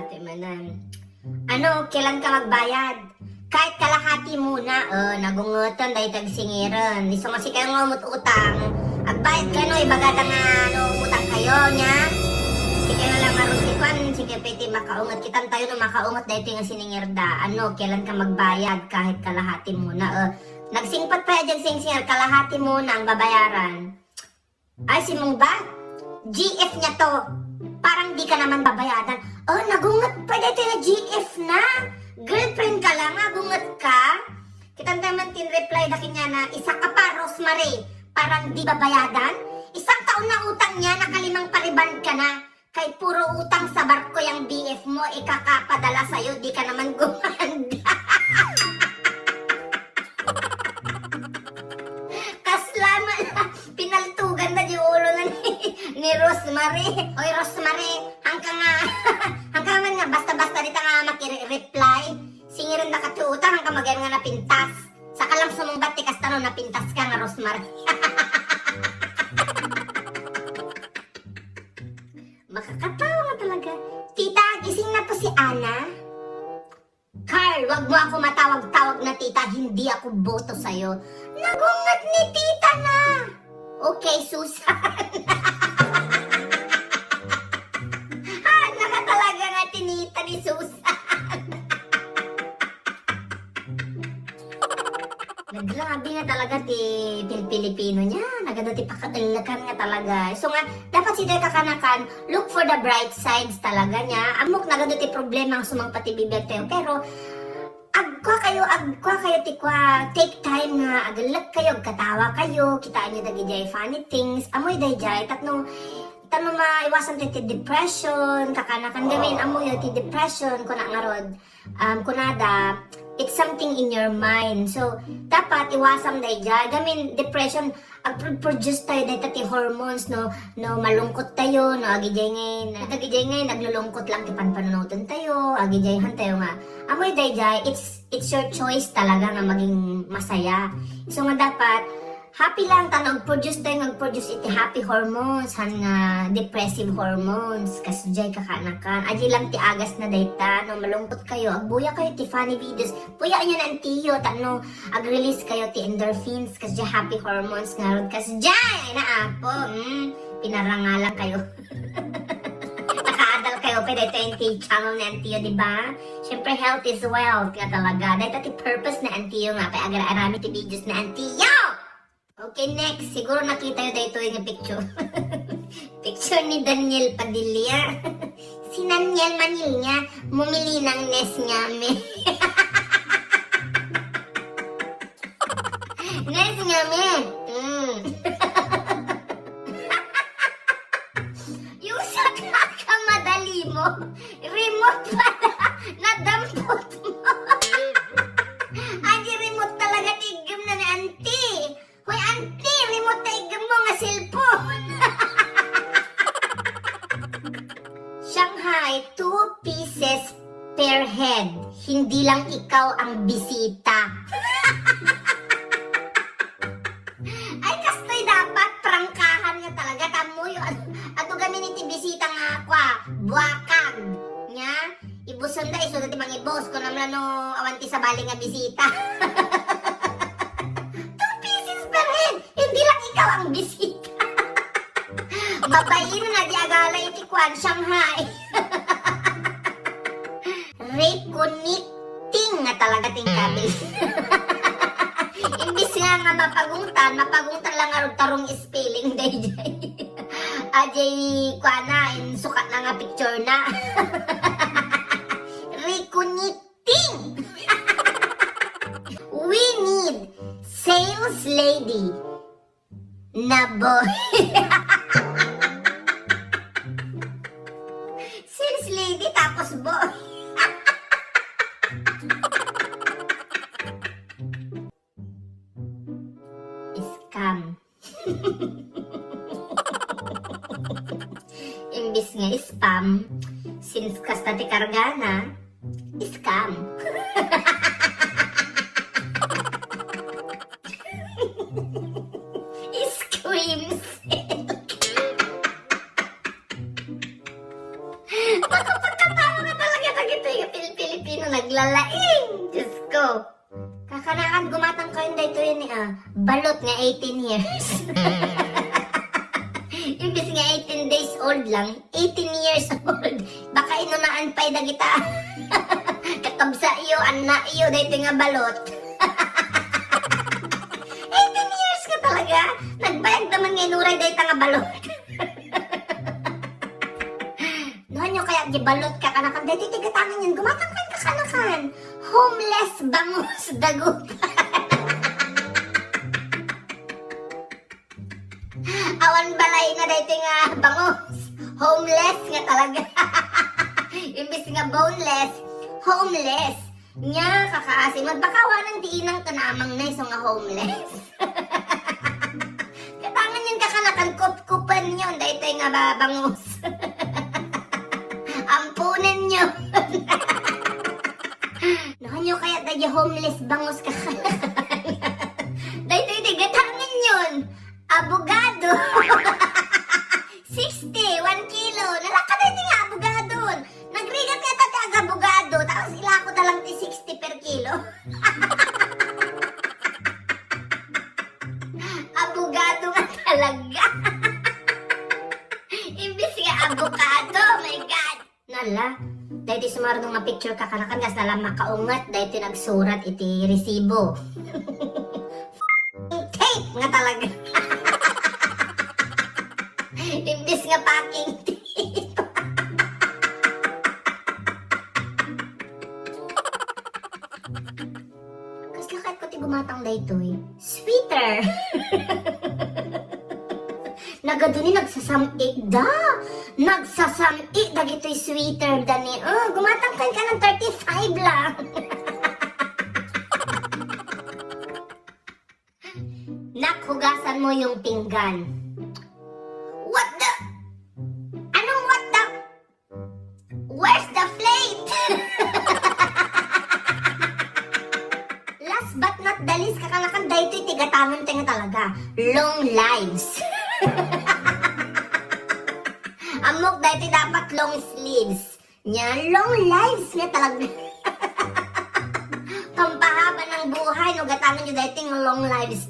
kalahati manan. Ano, kailan ka magbayad? Kahit kalahati muna, nagungutan, dahil tagsingiran. Iso nga si kayo ngumut utang. Agbayad ka no, ibagata nga utang kayo niya. Sige nga lang maroon si Kwan, sige pwede makaungat. Kitan tayo no makaungat dahil ito yung siningirda. Ano, kailan ka magbayad kahit kalahati muna. Nagsingpat pa dyan singir, kalahati muna ang babayaran. Ay, si mong ba? GF niya to. Parang di ka naman babayadan. Nagungat pa dito na GF na. Girlfriend ka lang, nagungat ka. Kitang naman tin-reply na kanya na, isa ka pa, Rosemary. Parang di babayadan. Isang taon na utang niya, nakalimang pariban ka na. Kay puro utang sa barko yung BF mo, ikakapadala sa'yo, di ka naman gumanda. Kaslaman na, pinaltugan na yung ulo na ni Rosemary. Oy, Rosemary, hanggang nga, basta-basta dito nga makireply. Singirin na katuutang, hanggang magayon nga napintas. Saka lang sumumbat, tikas tanong napintas ka nga, Rosemary. Makakatawa nga talaga. Tita, gising na po si Ana. Carl, wag mo ako matawag-tawag na tita, hindi ako boto sa'yo. Nagungat ni tita na. Okay, Susan. Nakatalaga nga tinita ni Susan. Grabe nga talaga ti Pilipino niya. Naganda ti pakadalakan nga talaga. So nga, dapat si Day kakanakan, look for the bright sides talaga niya. Amok naganda ti problema ang sumang pati bibig tayo. Pero, agkwa kayo tikwa, take time nga, agalag kayo, katawa kayo, kitaan niyo dagijay funny things. Amoy dayjay, tatno maiwasan ti depression, kakanakan gamin, amoy ti depression, kuna nga rod, kunada, it's something in your mind. So, dapat iwasan dayjay. Gamin, depression, ag-produce tayo dahil ti hormones, no, malungkot tayo, no, agijay ngayon, naglulungkot lang, tipan-panunutan tayo, agijayhan tayo nga. Amoy dayjay, it's your choice talaga nga maging masaya. So nga dapat, happy lang ta, nag-produce iti happy hormones, han nga depressive hormones, kasjay kakanakan. Aji lang ti agas na dayta, no, malungkot kayo, agbuya kayo ti funny videos, puya nyo na ang tiyo, tano, ag-release kayo ti endorphins, kasjay happy hormones nga rod, kasjay, ay na apo, pinarangalan kayo. Nakaadal kayo, pwede ito yung channel na ang tiyo, diba? Siyempre, health is wealth, nga talaga. Dahil ito purpose na ang tiyo nga, pa agar-arami ti videos na ang tiyo! Okay, next. Siguro nakita nyo dito yung picture. Picture ni Daniel Padilla. Si Daniel Manilya, bumili ng nes niya. Nes niya, yung sa kakamadali mo, remote pala, nadampot mo. Aji remote talaga tigam na ni auntie. Hoy, auntie, remote na igam mo nga cellphone. Shanghai, 2 pieces per head. Hindi lang ikaw ang bisita. Ay, kastoy dapat, prangkahan nga talaga. Tamo yun. Ato gamin iti bisita nga kwa, buwakag. Nya, ibuson da, iso dati mga ibos. Kung naman no, awanti sa bali nga bisita. Hindi lang ikaw ang bisita. Mabayin na di agala iti kwan, Shanghai. Reconnecting nga talaga ting kabil. Imbis nga mapagungtan lang nga tarong spelling dayjay. Ajay kwana, sukat na nga picture na. Reconnecting. We need sales lady na boy. Sales lady tapos boy. Scam. Imbis nga spam, since kasta ti kargana, scam. Scream silk. Pagkatawa ka talaga Naglalaing! Diyos ko. Kakanakan gumatang kayo dito yun balot nga 18 years. Imbis nga 18 days old lang, 18 years old. Baka inunaan pa'y dagita. Kakabsa iyo, anak iyo, dito nga balot. 18 years ka talaga. Nagbayag naman nga inuray dito nga balot. Noon nyo kaya gibalot ka kanakan. Dito tigatangan yan, gumatang kayo kakanakan. Homeless bangus dagupan. Awan balay nga dito nga bangus. Homeless nga talaga. Imbis nga boneless, homeless. Nya kakaasin. Magbakawa ng diinang kanamang na iso nga homeless. Katangan yun kakanakan, kup-kupan yun. Dito nga bangus. Ampunin nyo. Nahan nyo kaya tayo homeless bangus kakanakan. Dito tigatangin yun. Abogado. 60, 1 kilo. Nalaka na ito nga abogado. Nagrigat ka taga abogado. Tapos ilako na lang ti 60 per kilo. Abogado nga talaga. Imbis nga abogado. My God. Nala. Dahil di sumarunong ma-picture ka kanakan. Gas nalang makaungat. Dahil ito nagsurat iti resibo. Tape nga talaga. Imbis nga packing tape. Kas lakad ko ti gumatang dayto sweeter. Nagaduni nagsasamik da. Nagsasamik dagito'y sweeter dani. Gumatang ka ng 35 lang. Nakhugasan mo yung pinggan. What the? Anong what the? Where's the plate? Last but not the least, kakanakan dahito tigatangan tayo talaga. Long lives. Amok dahito dapat long sleeves. Yan, long lives nga talaga. Pampahaba ng buhay, no gatangan nyo dahito long lives.